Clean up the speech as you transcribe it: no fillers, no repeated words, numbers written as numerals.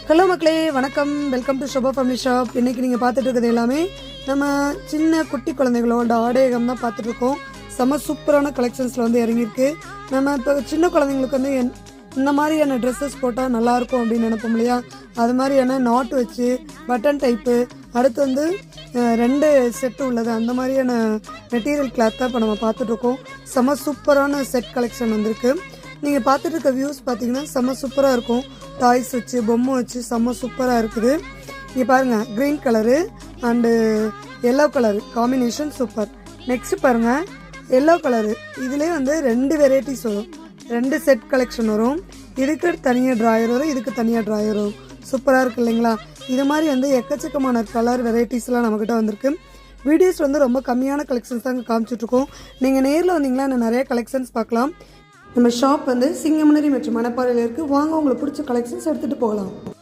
Hello மக்களே, வணக்கம். Welcome to Shoba family shop. இன்றைக்கி நீங்கள் பார்த்துட்டு இருக்கிறது எல்லாமே நம்ம சின்ன குட்டி குழந்தைகளோட ஆடையகம் தான் பார்த்துட்ருக்கோம். செம்ம சூப்பரான கலெக்ஷன்ஸில் வந்து இறங்கியிருக்கு. நம்ம இப்போ சின்ன குழந்தைங்களுக்கு வந்து இந்த மாதிரியான ட்ரெஸ்ஸஸ் போட்டால் நல்லாயிருக்கும் அப்படின்னு நினைப்போம் இல்லையா? அது மாதிரியான நாட் வச்சு பட்டன் டைப்பு, அடுத்து வந்து 2 செட்டு உள்ளது, அந்த மாதிரியான மெட்டீரியல் கிளாத் தான் இப்போ நம்ம பார்த்துட்ருக்கோம். செம்ம சூப்பரான செட் கலெக்ஷன் வந்திருக்கு. நீங்கள் பார்த்துட்டு இருக்க வியூஸ் பார்த்தீங்கன்னா செம்ம சூப்பராக இருக்கும். டாய்ஸ் வச்சு பொம்மை வச்சு செம்ம சூப்பராக இருக்குது. இங்கே பாருங்கள், green colour and yellow colour combination super. Next பாருங்கள், எல்லோ கலரு இதிலே வந்து 2 வெரைட்டிஸ் வரும், 2 செட் கலெக்ஷன் வரும். இதுக்கு தனியாக ட்ராயர் வரும், இதுக்கு தனியாக ட்ராயர் வரும். சூப்பராக இருக்குது இல்லைங்களா? இது மாதிரி வந்து எக்கச்சக்கமான கலர் வெரைட்டிஸ்லாம் நம்மக்கிட்ட வந்திருக்கு. வீடியோஸ் வந்து ரொம்ப கம்மியான கலெக்ஷன்ஸ் தான் காமிச்சிட்ருக்கோம். நீங்கள் நேரில் வந்தீங்களா இன்னும் நிறைய கலெக்ஷன்ஸ் பார்க்கலாம். நம்ம ஷாப் வந்து சிங்கமுனரி மற்றும் மணப்பாறையில் இருக்குது. வாங்க, உங்களுக்கு பிடிச்ச கலெக்ஷன்ஸ் எடுத்துகிட்டு போகலாம்.